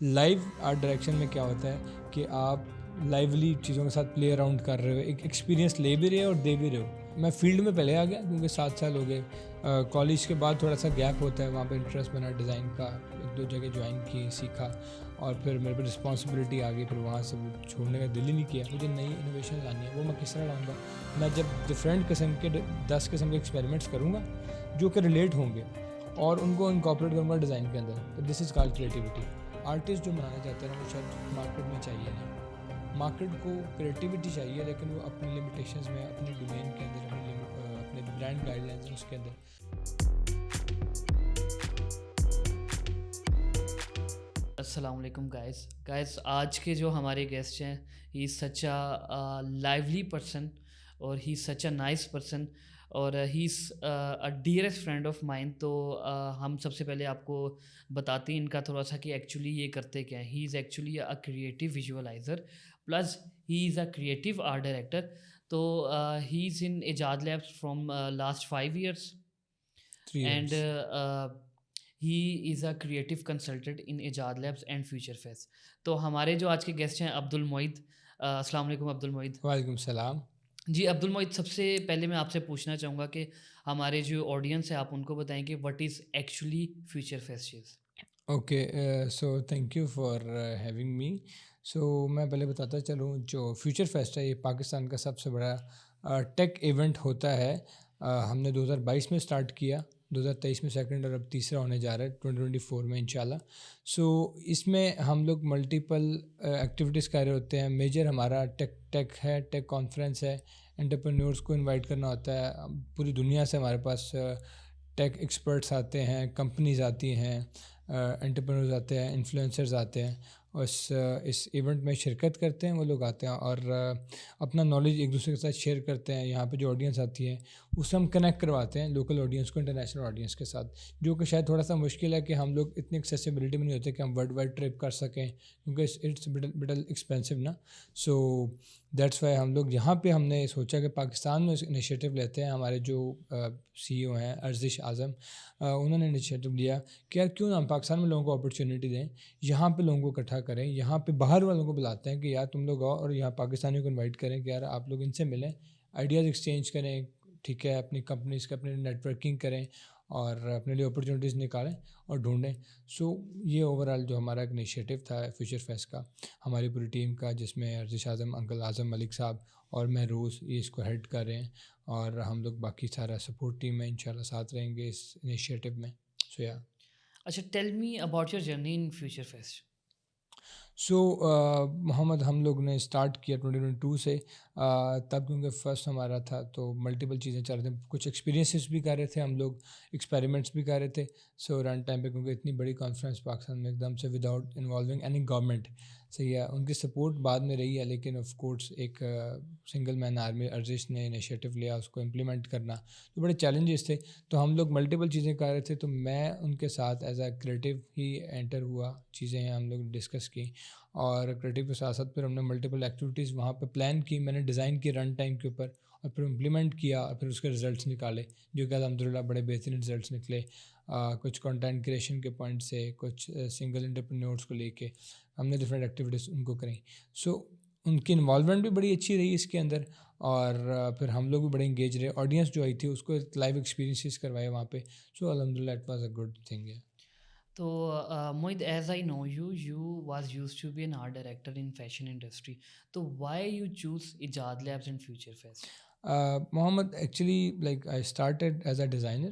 Live art direction में क्या होता है कि आप लाइवली चीज़ों के साथ प्ले अराउंड कर रहे हो, एक एक्सपीरियंस ले भी रहे हो और दे भी रहे हो। मैं फील्ड में पहले आ गया क्योंकि 7 साल हो गए। कॉलेज के बाद थोड़ा सा गैप होता है, वहाँ पे इंटरेस्ट बना डिज़ाइन का, 1-2 जगह ज्वाइन की, सीखा और फिर मेरे पे रिस्पॉन्सिबिलिटी आ गई। फिर वहाँ से वो छोड़ने का दिल ही नहीं किया। मुझे नई इनोवेशन लानी है, वो मैं किस तरह लाऊंगा? मैं जब डिफरेंट किस्म के 10 किस्म के एक्सपेरिमेंट्स करूँगा जो कि रिलेट होंगे और उनको इनकॉर्पोरेट करूँगा डिज़ाइन के अंदर, तो this is called creativity. Artist जो बनाना चाहते हैं ना, वो शायद मार्केट में चाहिए नहीं। मार्केट को क्रिएटिविटी चाहिए, लेकिन वो अपनी लिमिटेशंस में, अपने डोमेन के अंदर, अपने ब्रांड गाइडलाइंस हैं उसके अंदर। अस्सलाम वालेकुम गाइस आज के जो हमारे गेस्ट हैं, ही सच अ लाइवली पर्सन और ही सच अ नाइस पर्सन और ही is a dearest friend of mine. तो हम सबसे पहले आपको बताते हैं इनका थोड़ा सा कि एक्चुअली ये करते क्या हैं। He is actually a creative visualizer plus he is a creative art director. तो he is in Ejaz labs from last 5 years 3 and years। He is a creative consultant in Ejaad labs and future fest. तो हमारे जो आज के guest हैं अब्दुल मोइद। अस्सलाम वालेकुम अब्दुल मोइद। वालेकुम सलाम। जी अब्दुल मोइद, सबसे पहले मैं आपसे पूछना चाहूँगा कि हमारे जो ऑडियंस है आप उनको बताएं कि what is actually future fest is. Okay, so thank you for having me. So मैं पहले बताता चलूँ, जो फ्यूचर फेस्ट है ये पाकिस्तान का सबसे बड़ा टेक इवेंट होता है। हमने 2022 में स्टार्ट किया, 2023 में सेकंड और अब तीसरा होने जा रहा है 2024 में इंशाल्लाह। सो इसमें हम लोग मल्टीपल एक्टिविटीज़ कर रहे होते हैं। मेजर हमारा टेक है, टेक कॉन्फ्रेंस है। एंटरप्रेन्योर्स को इनवाइट करना होता है। पूरी दुनिया से हमारे पास टेक एक्सपर्ट्स आते हैं, कंपनीज आती हैं, एंटरप्रेन्योर्स आते हैं, इन्फ्लुएंसर्स आते हैं और इस इवेंट में शिरकत करते हैं। वो लोग आते हैं और अपना नॉलेज एक दूसरे के साथ शेयर करते हैं। यहाँ पे जो ऑडियंस आती है उससे हम कनेक्ट करवाते हैं लोकल ऑडियंस को इंटरनेशनल ऑडियंस के साथ, जो कि शायद थोड़ा सा मुश्किल है कि हम लोग इतनी एक्सेसिबिलिटी में नहीं होते कि हम वर्ल्ड वाइड ट्रिप कर सकें, क्योंकि इट्स बिटल एक्सपेंसिव ना। सो दैट्स वाई हम लोग यहाँ पे हमने सोचा कि पाकिस्तान में इनिशिएटिव लेते हैं। हमारे जो CEO हैं अर्जिश आज़म, उन्होंने इनिशिएटिव लिया कि यार क्यों ना हम पाकिस्तान में लोगों को अपॉर्चुनिटी दें, यहाँ पे लोगों को इकट्ठा करें, यहाँ पे बाहर वालों को बुलाते हैं कि यार तुम लोग आओ, और यहाँ पाकिस्तानियों को इनवाइट करें कि यार आप लोग इनसे मिलें, आइडियाज़ एक्सचेंज करें, ठीक है, अपनी कंपनीज का अपनी नेटवर्किंग करें और अपने लिए अपॉर्चुनिटीज़ निकालें और ढूंढें। सो ये ओवरऑल जो हमारा एक इनिशिएटिव था फ्यूचर फेस्ट का, हमारी पूरी टीम का, जिसमें अर्जिश आज़म, अंकल आज़म मलिक साहब और मैं रोज़ ये इसको हेड कर रहे हैं, और हम लोग बाकी सारा सपोर्ट टीम में इंशाल्लाह साथ रहेंगे इस इनिशिएटिव में। सो या अच्छा, tell me about your journey in future fest. So Mohammed, हम लोग ने स्टार्ट किया 2022 से। तब क्योंकि फ़र्स्ट हमारा था तो मल्टीपल चीज़ें चल रही थी, कुछ एक्सपीरियंसेस भी कर रहे थे हम लोग, एक्सपेरिमेंट्स भी कर रहे थे। सो रन टाइम पे क्योंकि इतनी बड़ी कॉन्फ्रेंस पाकिस्तान में एकदम से विदाउट इन्वॉल्विंग एनी गवर्नमेंट, सही है, उनकी सपोर्ट बाद में रही है, लेकिन ऑफ कोर्स एक सिंगल मैन आर्मी अर्जिश ने इनिशिएटिव लिया उसको इम्प्लीमेंट करना, तो बड़े चैलेंजेस थे। तो हम लोग मल्टीपल चीज़ें कर रहे थे, तो मैं उनके साथ एज अ क्रिएटिव ही एंटर हुआ। चीज़ें हम लोग डिस्कस की और क्रिएटिव के साथ साथ फिर हमने मल्टीपल एक्टिविटीज़ वहाँ पे प्लान की, मैंने डिज़ाइन की रन टाइम के ऊपर और फिर इम्प्लीमेंट किया और फिर उसके रिज़ल्ट्स निकाले, जो कि अल्हम्दुलिल्लाह बड़े बेहतरीन रिज़ल्ट्स निकले। कुछ कंटेंट क्रिएशन के पॉइंट से, कुछ सिंगल एंटरप्रेन्योर्स को लेके हमने डिफरेंट एक्टिविटीज़ उनको करी। सो उनकी इन्वॉल्वमेंट भी बड़ी अच्छी रही इसके अंदर, और फिर हम लोग भी बड़े इंगेज रहे। ऑडियंस जो आई थी उसको लाइव एक्सपीरियंसेस करवाए वहाँ पे। सो अल्हम्दुलिल्लाह it was a good thing. तो Mohit, as I know you, you was used to be an art director in fashion industry. तो why you choose Ijaad labs and future fest? Mohammed, actually, like I started as a designer.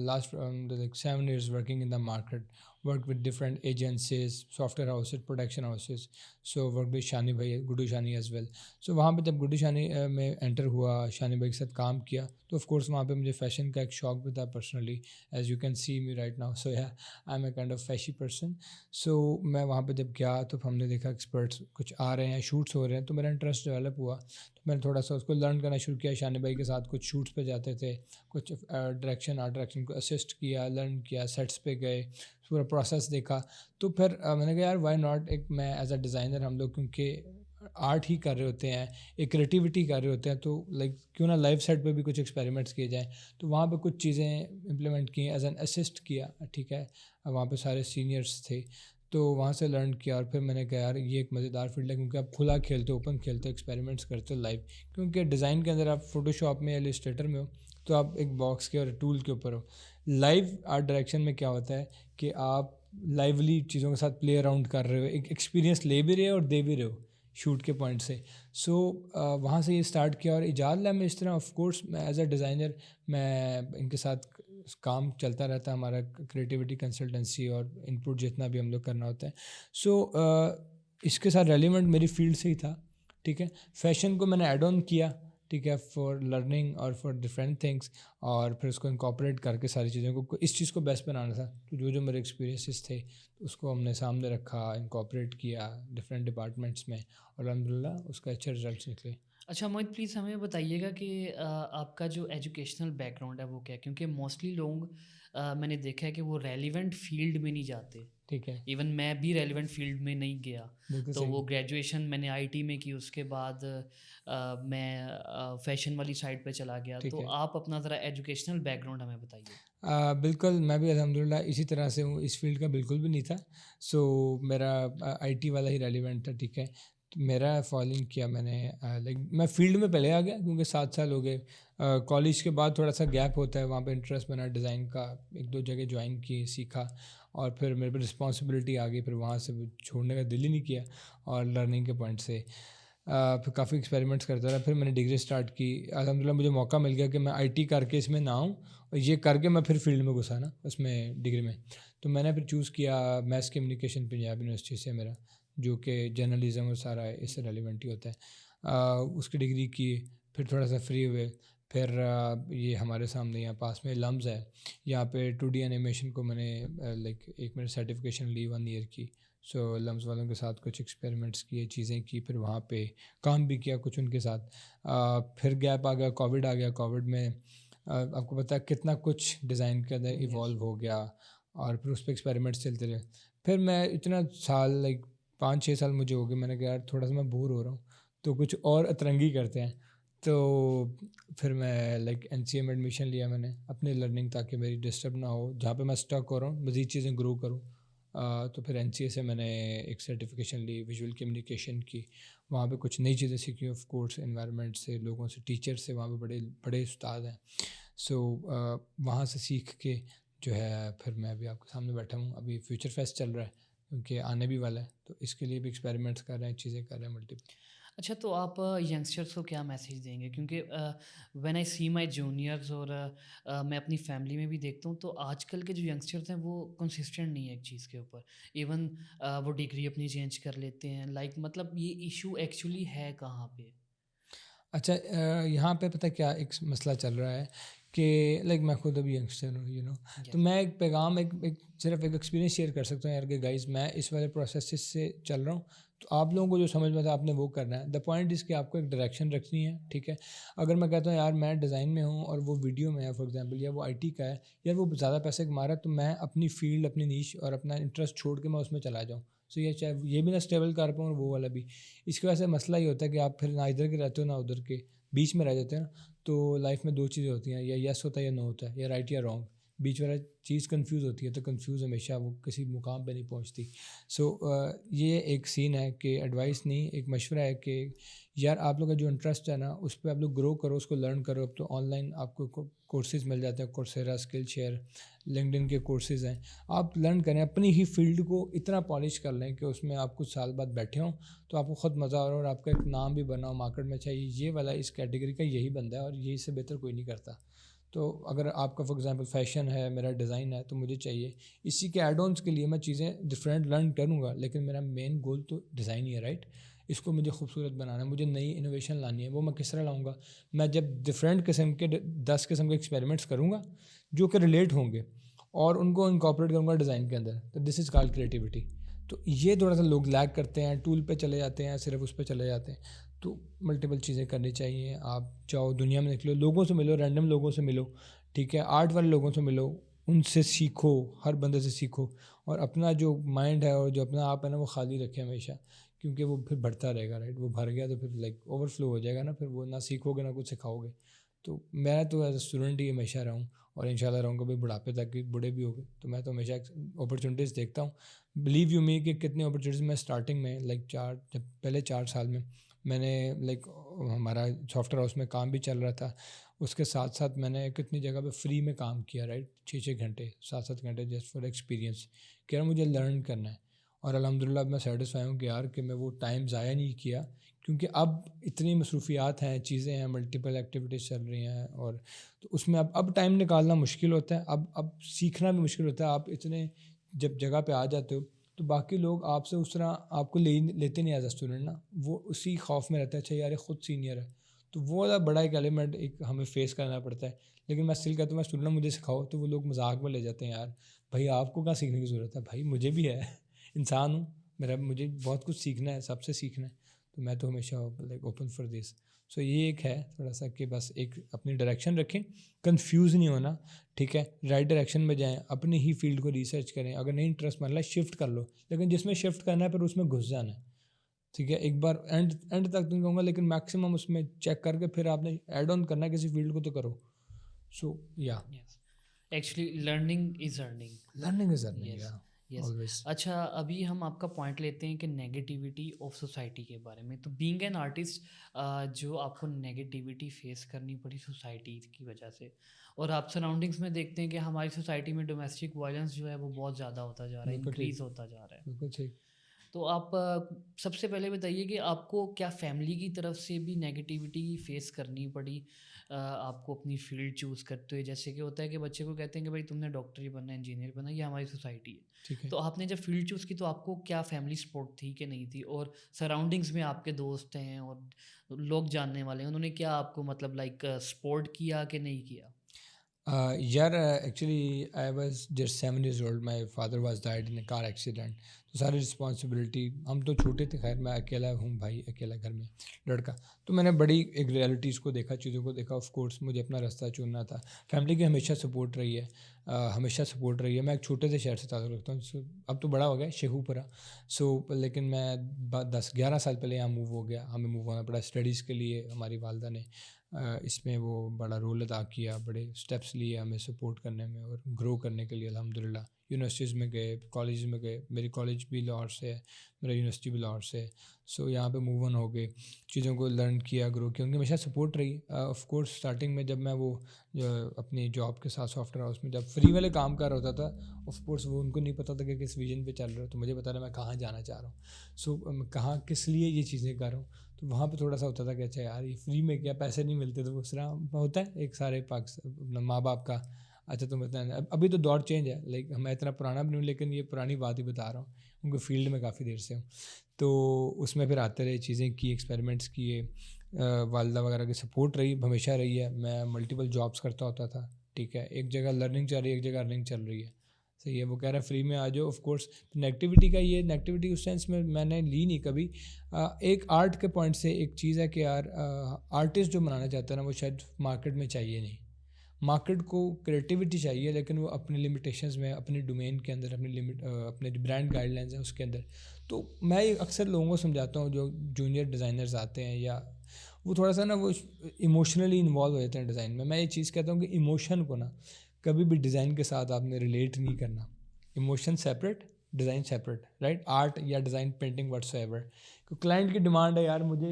Last like 7 years working in the market, worked with different agencies, software houses, production houses. So worked with Shani भाई, गुड्डू शानी as well. So वहाँ पे जब गुड्डू शानी में enter हुआ, शानी भाई के साथ काम किया, तो of course वहाँ पे मुझे फैशन का एक शौक भी था personally, as you can see me right now. So yeah, I'm a kind of fashy person. So मैं वहाँ पे जब गया तो हमने देखा एक्सपर्ट्स कुछ आ रहे हैं, शूट्स हो रहे हैं, तो मेरा इंटरेस्ट डेवलप हुआ। तो मैंने थोड़ा सा उसको लर्न करना शुरू किया। शानी भाई के साथ कुछ शूट्स पे जाते थे, कुछ डायरेक्शन, आर्ट डायरेक्शन को असिस्ट किया, लर्न किया, सेट्स पे गए, पूरा प्रोसेस देखा। तो फिर मैंने कहा यार वाई नॉट, एक मैं एज अ डिज़ाइनर, हम लोग क्योंकि आर्ट ही कर रहे होते हैं, एक क्रिएटिविटी कर रहे होते हैं, तो लाइक क्यों ना लाइव सेट पे भी कुछ एक्सपेरिमेंट्स किए जाएँ। तो वहाँ पे कुछ चीज़ें इम्प्लीमेंट की, एज एन असिस्ट किया, ठीक है। वहाँ पे सारे सीनियर्स थे, तो वहाँ से लर्न किया और फिर मैंने कहा यार ये एक मज़ेदार फील्ड है, क्योंकि आप खुला खेलते हो, ओपन खेलते हो, एक्सपेरिमेंट्स करते हो लाइव। क्योंकि डिज़ाइन के अंदर आप फोटोशॉप में या इलस्ट्रेटर में हो तो आप एक बॉक्स के और टूल के ऊपर हो। लाइव आर्ट डायरेक्शन में क्या होता है कि आप लाइवली चीज़ों के साथ प्ले अराउंड कर रहे हो, एक एक्सपीरियंस ले भी रहे हो और दे भी रहे हो शूट के पॉइंट से। सो वहाँ से ये स्टार्ट किया और इजाद लैब में इस तरह ऑफ कोर्स मैं एज अ डिज़ाइनर मैं इनके साथ काम चलता रहता है, हमारा क्रिएटिविटी कंसल्टेंसी और इनपुट जितना भी हम लोग करना होता है। सो इसके साथ रेलिवेंट मेरी फील्ड से ही था, ठीक है। फैशन को मैंने ऐड ऑन किया, ठीक है, फॉर लर्निंग और फॉर डिफरेंट थिंग्स, और फिर उसको इंकॉर्पोरेट करके सारी चीज़ों को इस चीज़ को बेस्ट बनाना था। तो जो जो मेरे एक्सपीरियंसेस थे उसको हमने सामने रखा, इंकॉर्पोरेट किया डिफरेंट डिपार्टमेंट्स में, और अल्हम्दुलिल्लाह उसका अच्छे रिजल्ट्स निकले। अच्छा मोहित, प्लीज़ हमें बताइएगा कि आपका जो एजुकेशनल बैकग्राउंड है वो क्या है? क्योंकि मोस्टली लोग मैंने देखा है कि वो रेलिवेंट फील्ड में नहीं जाते। ठीक है, इवन मैं भी रेलिवेंट फील्ड में नहीं गया। बिल्कुल तो सही। वो ग्रेजुएशन मैंने आईटी में की, उसके बाद मैं फैशन वाली साइड पे चला गया। ठीक तो है। आप अपना ज़रा एजुकेशनल बैकग्राउंड हमें बताइए। बिल्कुल, मैं भी अल्हम्दुलिल्लाह इसी तरह से हूँ, इस फील्ड का बिल्कुल भी नहीं था। सो मेरा आईटी वाला ही रेलिवेंट था, ठीक है। तो मेरा फॉलोइंग किया मैंने, लाइक मैं फील्ड में पहले आ गया क्योंकि 7 साल हो गए। कॉलेज के बाद थोड़ा सा गैप होता है, वहाँ पे इंटरेस्ट बना डिज़ाइन का, 1-2 जगह ज्वाइन की, सीखा, और फिर मेरे पे रिस्पॉन्सिबिलिटी आ गई, फिर वहाँ से वो छोड़ने का दिल ही नहीं किया। और लर्निंग के पॉइंट से फिर काफ़ी एक्सपेरिमेंट्स करता रहा। फिर मैंने डिग्री स्टार्ट की, अल्हम्दुलिल्लाह मुझे मौका मिल गया कि मैं आईटी करके इसमें ना आऊँ, और ये करके मैं फिर फील्ड में घुसा ना उसमें डिग्री में। तो मैंने फिर चूज़ किया मैस कम्युनिकेशन पंजाब यूनिवर्सिटी से मेरा, जो कि जर्नलिज़म और सारा इससे रेलिवेंट ही होता है। उसकी डिग्री की, फिर थोड़ा सा फ्री हुए, फिर ये हमारे सामने यहाँ पास में लम्स है, यहाँ पे 2D एनिमेशन को मैंने लाइक एक मेरी सर्टिफिकेशन ली 1 ईयर की। सो लम्स वालों के साथ कुछ एक्सपेरिमेंट्स किए, चीज़ें की, फिर वहाँ पे काम भी किया कुछ उनके साथ। फिर गैप आ गया, कोविड आ गया। कोविड में आपको पता है कितना कुछ डिज़ाइन के अंदर यस। इवॉल्व हो गया, और फिर उस पे एक्सपेरिमेंट्स चलते रहे। फिर मैं इतना साल, लाइक 5-6 साल मुझे हो गए, मैंने कहा यार थोड़ा सा मैं बोर हो रहा हूँ, तो कुछ और अतरंगी करते हैं। तो फिर मैं लाइक एनसीए में एडमिशन लिया मैंने अपनी लर्निंग, ताकि मेरी डिस्टर्ब ना हो, जहाँ पे मैं स्टक हो रहा हूँ मज़ीद चीज़ें ग्रो करूँ। तो फिर एनसीए से मैंने एक सर्टिफिकेशन ली विजुअल कम्युनिकेशन की, वहाँ पे कुछ नई चीज़ें सीखी, ऑफ कोर्स एनवायरनमेंट से, लोगों से, टीचर से, वहाँ पे बड़े बड़े उस्ताद हैं। सो वहाँ से सीख के जो है फिर मैं अभी आपके सामने बैठा हूँ। अभी फ्यूचर फेस्ट चल रहा है क्योंकि आने भी वाला है, तो इसके लिए भी एक्सपेरिमेंट्स कर रहे हैं, चीज़ें कर रहे हैं मल्टीपल। अच्छा, तो आप यंगस्टर्स को क्या मैसेज देंगे? क्योंकि when I see my juniors, और मैं अपनी फैमिली में भी देखता हूँ, तो आजकल के जो यंगस्टर्स हैं वो कंसिस्टेंट नहीं है एक चीज़ के ऊपर। इवन वो डिग्री अपनी चेंज कर लेते हैं, लाइक मतलब ये इशू एक्चुअली है कहाँ पे? अच्छा, यहाँ पे पता है क्या एक मसला चल रहा है कि लाइक मैं खुद अभी यंगस्टर हूँ, तो यस। मैं एक पैगाम, एक सिर्फ एक एक्सपीरियंस शेयर कर सकता हूँ यार कि गाइस मैं इस वाले प्रोसेस से चल रहा हूँ। तो आप लोगों को जो समझ में था आपने वो करना है। द पॉइंट इज़ कि आपको एक डायरेक्शन रखनी है, ठीक है। अगर मैं कहता हूँ यार मैं डिज़ाइन में हूँ और वो वीडियो में है फॉर एग्जांपल, या वो आईटी का है, या वो ज़्यादा पैसे कमा रहा है, तो मैं अपनी फील्ड, अपनी नीश और अपना इंटरेस्ट छोड़ के मैं उसमें चला जाऊँ। सो ये चाहे ये भी ना स्टेबल कर पाऊँ और वो वाला भी। इसकी वजह से मसला ये होता है कि आप फिर ना इधर के रहते हो ना उधर के, बीच में रह जाते हैं ना। तो लाइफ में 2 चीज़ें होती हैं, या यस होता है या नो होता है, या राइट या रॉन्ग। बीच वाला चीज़ कंफ्यूज होती है, तो कंफ्यूज हमेशा वो किसी मुकाम पे नहीं पहुंचती। सो ये एक सीन है कि एडवाइस नहीं, एक मशवरा है कि यार आप लोग का जो इंटरेस्ट है ना उस पर आप लोग ग्रो करो, उसको लर्न करो। अब तो ऑनलाइन आपको कोर्सेज़ मिल जाते हैं, कोर्सेरा, स्किल शेयर, लिंक्डइन के कोर्सेज़ हैं। आप लर्न करें, अपनी ही फील्ड को इतना पॉलिश कर लें कि उसमें आप कुछ साल बाद बैठे हों तो आपको ख़ुद मज़ा आ रहा हो, और आपका एक नाम भी बना हो मार्केट में, चाहिए ये वाला इस कैटेगरी का यही बंदा है और यही से बेहतर कोई नहीं करता। तो अगर आपका फॉर एग्जांपल फैशन है, मेरा डिज़ाइन है, तो मुझे चाहिए इसी के एड ऑन्स के लिए मैं चीज़ें डिफरेंट लर्न करूँगा, लेकिन मेरा मेन गोल तो डिज़ाइन ही है, राइट। इसको मुझे खूबसूरत बनाना है, मुझे नई इनोवेशन लानी है। वो मैं किस तरह लाऊंगा? मैं जब डिफरेंट किस्म के 10 किस्म के एक्सपेरिमेंट्स करूँगा जो कि रिलेट होंगे, और उनको इनकॉर्पोरेट करूँगा डिज़ाइन के अंदर, तो दिस इज़ कॉल्ड क्रिएटिविटी। तो ये थोड़ा सा लोग लैग करते हैं, टूल पे चले जाते हैं, सिर्फ उस पे चले जाते हैं। तो मल्टीपल चीज़ें करनी चाहिए। आप जाओ दुनिया में निकलो, लोगों से मिलो, रैंडम लोगों से मिलो, ठीक है, आर्ट वाले लोगों से मिलो, उनसे सीखो, हर बंदे से सीखो, और अपना जो माइंड है और जो अपना आप है ना वो खाली रखें हमेशा, क्योंकि वो फिर बढ़ता रहेगा, राइट। वो भर गया तो फिर लाइक ओवरफ्लो हो जाएगा ना, फिर वो ना सीखोगे ना कुछ सिखाओगे। तो मैं तो एज अ स्टूडेंट ही हमेशा रहा हूँ और इंशाल्लाह रहूँगा भी बुढ़ापे तक, कि बूढ़े भी हो गए तो मैं तो हमेशा अपॉर्चुनिटीज़ देखता हूँ। बिलीव यू मी कि कितनी अपॉर्चुनिटीज़ मैं स्टार्टिंग में लाइक जब पहले 4 साल में मैंने लाइक हमारा सॉफ्टवेयर हाउस में काम भी चल रहा था, उसके साथ साथ मैंने कितनी जगह पे फ्री में काम किया, राइट, 6-6 घंटे 7-7 घंटे जस्ट फॉर एक्सपीरियंस, कि यार मुझे लर्न करना है। और अल्हम्दुलिल्लाह मैं सेटिस्फाई हूँ कि यार कि मैं वो टाइम ज़ाया नहीं किया, क्योंकि अब इतनी मसरूफियात हैं, चीज़ें हैं, मल्टीपल एक्टिविटीज़ चल रही हैं, और तो उसमें अब टाइम निकालना मुश्किल होता है, अब सीखना भी मुश्किल होता है। आप इतने जब जगह पे आ जाते हो तो बाकी लोग आपसे उस तरह आपको लेते नहीं एज अ स्टूडेंट ना, वो उसी खौफ में रहता है, अच्छा यार ये खुद सीनियर है, तो वो वाला बड़ा एक एलिमेंट एक हमें फेस करना पड़ता है। लेकिन मैं स्टिल कहता हूँ मैं स्टूडेंट, मुझे सिखाओ, तो वो लोग मजाक में ले जाते हैं, यार भाई आपको क्या सीखने की ज़रूरत है, भाई मुझे भी है इंसान हूँ, मुझे बहुत कुछ सीखना है, सबसे सीखना है। तो मैं तो हमेशा लाइक ओपन फॉर दिस। सो ये एक है थोड़ा सा कि बस एक अपनी डायरेक्शन रखें, कंफ्यूज नहीं होना, ठीक है, राइट डायरेक्शन में जाएं, अपनी ही फील्ड को रिसर्च करें, अगर नहीं इंटरेस्ट मान ला शिफ्ट कर लो, लेकिन जिसमें शिफ्ट करना है पर उसमें घुस जाना है, ठीक है, एक बार एंड एंड तक नहीं कहूँगा, लेकिन मैक्सिमम उसमें चेक करके फिर आपने ऐड ऑन करना है किसी फील्ड को, तो करो। सो yeah yes, actually learning is earning. Learning is earning, yes, या यस। ऑलवेज। अच्छा, अभी हम आपका पॉइंट लेते हैं कि नेगेटिविटी ऑफ सोसाइटी के बारे में। तो बीइंग एन आर्टिस्ट, जो आपको नेगेटिविटी फेस करनी पड़ी सोसाइटी की वजह से, और आप सराउंडिंग्स में देखते हैं कि हमारी सोसाइटी में डोमेस्टिक वायलेंस जो है वो बहुत ज़्यादा होता जा रहा है, बिल्कुल ठीक, इंक्रीज़ होता जा रहा है। बिल्कुल ठीक। तो आप सबसे पहले बताइए कि आपको क्या फैमिली की तरफ से भी नेगेटिविटी फेस करनी पड़ी आपको अपनी फील्ड चूज़ करते हुए? जैसे कि होता है कि बच्चे को कहते हैं कि भाई तुमने डॉक्टर ही बनना है, इंजीनियर बनना है, ये हमारी सोसाइटी है। ठीक है। तो आपने जब फील्ड चूज़ की तो आपको क्या फैमिली सपोर्ट थी कि नहीं थी? और सराउंडिंग्स में आपके दोस्त हैं और लोग जानने वाले हैं, उन्होंने क्या आपको मतलब लाइक सपोर्ट किया कि नहीं किया? यार actually I was just 7 years old, my father was died in a car accident, तो सारी रिस्पॉन्सिबिलिटी, हम तो छोटे थे, खैर मैं अकेला हूँ भाई, अकेला घर में लड़का, तो मैंने बड़ी एक रियलिटीज़ को देखा, चीज़ों को देखा, ऑफ कोर्स मुझे अपना रास्ता चुनना था। फैमिली की हमेशा सपोर्ट रही है, हमेशा सपोर्ट रही है। मैं एक छोटे से शहर से ताल्लुक़ रखता हूँ, अब तो बड़ा हो गया, शेखुपुरा। लेकिन मैं 10-11 साल पहले यहाँ मूव हो गया, हमें मूव होना पड़ा स्टडीज़ के लिए, हमारी वालदा ने इसमें वो बड़ा रोल अदा किया, बड़े स्टेप्स लिए हमें सपोर्ट करने में और ग्रो करने के लिए। अल्हम्दुलिल्लाह यूनिवर्सिटीज़ में गए, कॉलेज में गए, मेरी कॉलेज भी लाहौर से है, मेरा यूनिवर्सिटी भी लाहौर से है। सो यहाँ पे मूव ऑन हो गए, चीज़ों को लर्न किया, ग्रो किया, उनकी हमेशा सपोर्ट रही। ऑफ कोर्स स्टार्टिंग में जब मैं वो अपनी जॉब के साथ सॉफ्टवेयर हाउस में जब फ्री वाले काम कर रहा होता था, ऑफ कोर्स वो उनको नहीं पता था कि किस विजन पे चल रहे हो, तो मुझे पता रहा मैं कहाँ जाना चाह रहा हूँ। कहाँ किस लिए ये चीज़ें कर रहा हूँ, तो वहाँ पे थोड़ा सा होता था कि अच्छा यार ये फ्री में क्या, पैसे नहीं मिलते, तो उस तरह होता है एक सारे अपना माँ बाप का। अच्छा तुम इतना, अभी तो दौर चेंज है, लाइक मैं इतना पुराना भी नहीं हूँ, लेकिन ये पुरानी बात ही बता रहा हूँ, उनको फील्ड में काफ़ी देर से हूँ, तो उसमें फिर आते रहे, चीज़ें की, एक्सपेरिमेंट्स किए, वालदा वगैरह की सपोर्ट रही, हमेशा रही है। मैं मल्टीपल जॉब्स करता होता था, ठीक है, एक जगह लर्निंग चल रही है, एक जगह अर्निंग चल रही है, सही है। वो कह रहा है फ्री में आ जाओ, ऑफ कोर्स नेगेटिविटी का, ये नेगेटिविटी उस सेंस में मैंने ली नहीं कभी। एक आर्ट के पॉइंट से एक चीज़ है कि यार आर्टिस्ट जो बनाना चाहता है ना, वो शायद मार्केट में चाहिए नहीं, मार्केट को क्रिएटिविटी चाहिए, लेकिन वो अपने लिमिटेशंस में, अपने डोमेन के अंदर, अपने जो ब्रांड गाइडलाइंस हैं उसके अंदर। तो मैं ये अक्सर लोगों को समझाता हूँ जो जूनियर डिज़ाइनर्स आते हैं, या वो थोड़ा सा ना वो इमोशनली इन्वॉल्व हो जाते हैं डिज़ाइन में। मैं ये चीज़ कहता हूँ कि इमोशन को ना कभी भी डिज़ाइन के साथ आपने रिलेट नहीं करना। Emotion separate, design separate, right, art या डिज़ाइन, पेंटिंग, व्हाट्सएवर। तो क्लाइंट की डिमांड है यार मुझे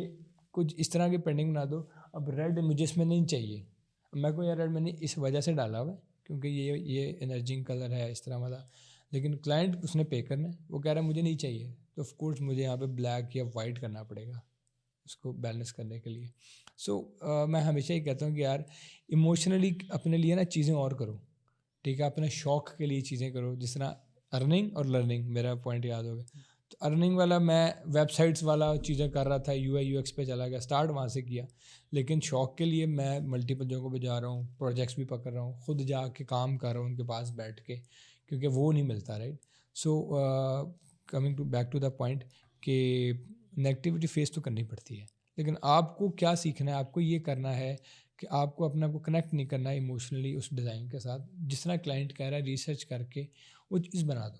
कुछ इस तरह की पेंटिंग बना दो, अब रेड मुझे इसमें नहीं चाहिए, मैं को यार रेड मैंने इस वजह से डाला हुआ है क्योंकि ये एनर्जिंग कलर है इस तरह वाला, लेकिन क्लाइंट उसने पे करना है, वो कह रहा है मुझे नहीं चाहिए, तो ऑफ कोर्स मुझे यहाँ पे ब्लैक या वाइट करना पड़ेगा उसको बैलेंस करने के लिए। मैं हमेशा ही कहता हूँ कि यार इमोशनली अपने लिए ना चीज़ें और करो, ठीक है, अपने शौक़ के लिए चीज़ें करो, जिस तरह अर्निंग और लर्निंग, मेरा पॉइंट याद हो गया। तो अर्निंग वाला मैं वेबसाइट्स वाला चीज़ें कर रहा था, यूआई यूएक्स पे चला गया, स्टार्ट वहाँ से किया, लेकिन शौक़ के लिए मैं मल्टीपल जगहों पे जा रहा हूँ, प्रोजेक्ट्स भी पकड़ रहा हूँ, खुद जाके काम कर रहा हूँ उनके पास बैठ के, क्योंकि वो नहीं मिलता, right. So coming to back to the point कि नेगेटिविटी फेस तो करनी पड़ती है, लेकिन आपको क्या सीखना है, आपको ये करना है कि आपको अपने आप को कनेक्ट नहीं करना है इमोशनली उस डिज़ाइन के साथ, जिस तरह क्लाइंट कह रहा है रिसर्च करके वो चीज़ बना दो,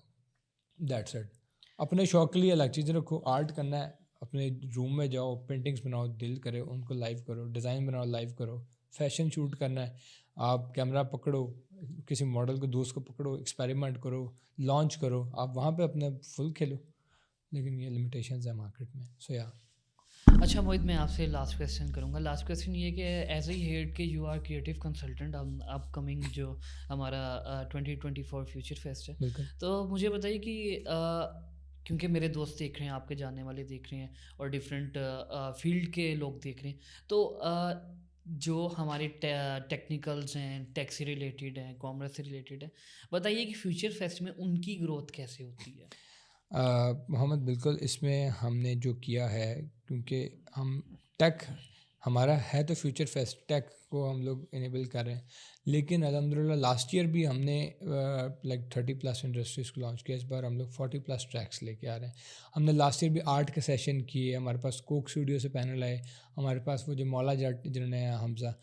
दैट्स इट। अपने शौक के लिए अलग चीज़ें रखो, आर्ट करना है अपने रूम में जाओ, पेंटिंग्स बनाओ, दिल करे उनको लाइव करो, डिज़ाइन बनाओ लाइव करो, फैशन शूट करना है, आप कैमरा पकड़ो, किसी मॉडल को, दोस्त को पकड़ो, एक्सपेरिमेंट करो, लॉन्च करो, आप वहाँ पे अपने फुल खेलो। लेकिन ये लिमिटेशंस है मार्केट में। सो या अच्छा मोहित, मैं आपसे लास्ट क्वेश्चन करूँगा। लास्ट क्वेश्चन ये कि एज ए हेड के you are creative consultant upcoming जो हमारा 2024 फ्यूचर फेस्ट है, बिल्कुल। तो मुझे बताइए कि क्योंकि मेरे दोस्त देख रहे हैं, आपके जानने वाले देख रहे हैं, और डिफरेंट फील्ड के लोग देख रहे हैं, तो जो हमारे टेक्निकल्स हैं, टेक से रिलेटेड हैं, कॉमर्स से रिलेटेड है, बताइए कि फ्यूचर फेस्ट में उनकी ग्रोथ कैसे होती है? मोहम्मद, बिल्कुल इसमें हमने जो किया है, क्योंकि हम टेक हमारा है तो फ्यूचर फेस्ट टेक को हम लोग इनेबल कर रहे हैं, लेकिन अल्हम्दुलिल्लाह लास्ट ईयर भी हमने लाइक 30+ इंडस्ट्रीज़ को लॉन्च किया। इस बार हम लोग 40+ ट्रैक्स लेके आ रहे हैं। हमने लास्ट ईयर भी आर्ट के सेशन किए, हमारे पास कोक स्टूडियो से पैनल आए, हमारे पास वो जो मौला जट जिन्होंने हमजा,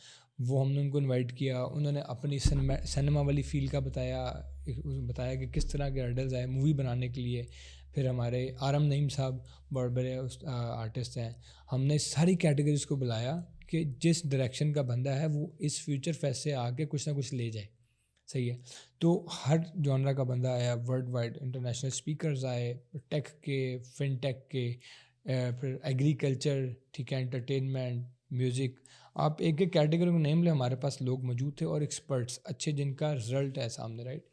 वो हमने उनको इनवाइट किया, उन्होंने अपनी सिनेमा वाली फील का बताया कि किस तरह के हर्डल्स आए मूवी बनाने के लिए। फिर हमारे आरम नईम साहब बड़े बड़े आर्टिस्ट हैं, हमने सारी कैटेगरीज़ को बुलाया कि जिस डायरेक्शन का बंदा है वो इस फ्यूचर फेस्ट से आके कुछ ना कुछ ले जाए। सही है, तो हर जॉनरा का बंदा आया, वर्ल्ड वाइड इंटरनेशनल स्पीकर्स आए, टेक के, फिनटेक के, फिर एग्रीकल्चर, ठीक है, एंटरटेनमेंट, म्यूज़िक, आप एक एक कैटेगरी में नेम ले, हमारे पास लोग मौजूद थे और एक्सपर्ट्स अच्छे जिनका रिजल्ट है सामने, राइट।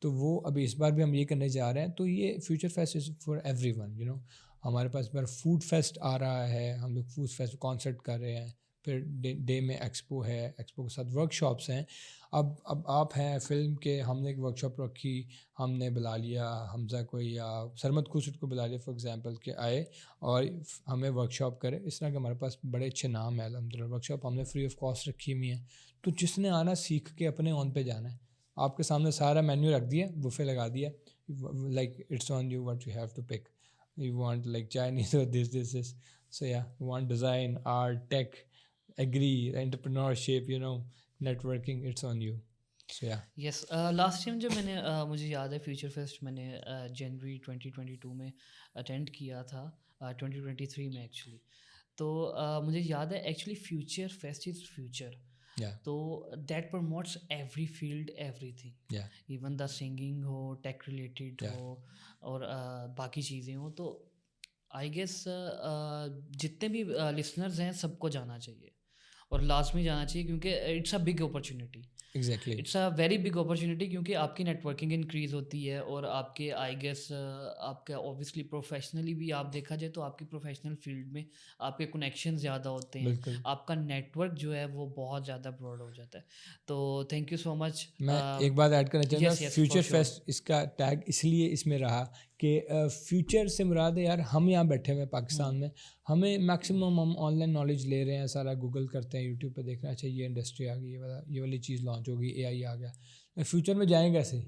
तो वो अभी इस बार भी हम ये करने जा रहे हैं। तो ये future fest is for everyone, you know. हमारे पास इस बार फूड फेस्ट आ रहा है, हम लोग फूड फेस्ट कॉन्सर्ट कर रहे हैं। फिर डे में एक्सपो है, एक्सपो के साथ वर्कशॉप्स हैं। अब आप हैं फ़िल्म के, हमने एक वर्कशॉप रखी, हमने बुला लिया हमज़ा को या सरमद खुर्शीद को बुला लिया फॉर एग्जांपल, कि आए और हमें वर्कशॉप करे। इस तरह के हमारे पास बड़े अच्छे नाम हैं अल्हम्दुलिल्लाह। वर्कशॉप हमने फ्री ऑफ कॉस्ट रखी हुई है, तो जिसने आना सीख के अपने ऑन पे जाना है। आपके सामने सारा मेन्यू रख दिया, बुफे लगा दिया, like it's on you what you have to pick. You want like Chinese और this, so yeah you want design, art, tech, agri, entrepreneurship, you know, networking, it's on you. So yeah yes, last time जब मैंने मुझे याद है future fest मैंने जनवरी 2022 में attend किया था, 2023 में एक्चुअली। तो मुझे याद है actually future fest is future, या तो that promotes every field, everything, या इवन द सिंगिंग हो, टेक रिलेटेड या हो, और बाकी चीज़ें हो। तो आई गेस जितने भी लिसनर्स हैं सबको जाना चाहिए, और लाजमी जाना चाहिए, क्योंकि it's a big opportunity. Exactly. It's a very big opportunity, क्योंकि आपकी नेटवर्किंग इंक्रीज़ होती है, और आपके आई गेस आपका ऑब्वियसली प्रोफेशनली भी आप देखा जाए तो आपकी प्रोफेशनल फील्ड में आपके कनेक्शन ज़्यादा होते हैं, बिल्कुल। आपका नेटवर्क जो है वो बहुत ज़्यादा ब्रॉड हो जाता है। तो थैंक यू सो मच। मैं एक बात ऐड करना चाहूँगा, yes yes for future sure. Fest इसका टैग इसलिए इसमें रहा कि फ्यूचर से मुराद है यार, हम यहाँ बैठे हुए हैं पाकिस्तान में, हमें मैक्सिमम हम ऑनलाइन नॉलेज ले रहे हैं, सारा गूगल करते हैं, यूट्यूब पे देख रहे हैं, अच्छा ये इंडस्ट्री आ गई, ये वाली चीज़ लॉन्च होगी, AI आ गया, फ्यूचर में जाएँ कैसे?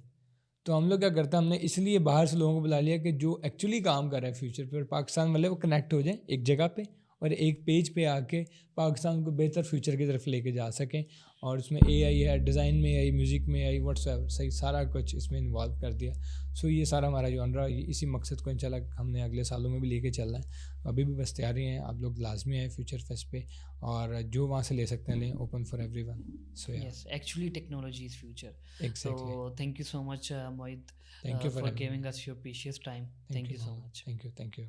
तो हम लोग क्या करते हैं, हमने इसलिए बाहर से लोगों को बुला लिया कि जो एक्चुअली काम कर रहे हैं फ्यूचर पे और पाकिस्तान वाले, वो कनेक्ट हो जाएं एक जगह पे और एक पेज पे आके पाकिस्तान को बेहतर फ्यूचर की तरफ लेके जा सकें। और उसमें AI है, डिज़ाइन में AI, म्यूज़िक में AI, व्हाट्सएप, सही सारा कुछ इसमें इन्वॉल्व कर दिया। सो ये सारा हमारा जॉनरा, इसी मकसद को इंशाल्लाह हमने अगले सालों में भी लेके चलना है। अभी भी बस तैयारी हैं, आप लोग लाजमी हैं फ्यूचर फेस्ट पे, और जो वहाँ से ले सकते हैं लें, open for everyone. So yeah yes, actually technology is future. Exactly. So thank you so much, Mohit, thank you for for having giving me. us your precious time. Thank Thank you you so Mohammed, much. Thank you.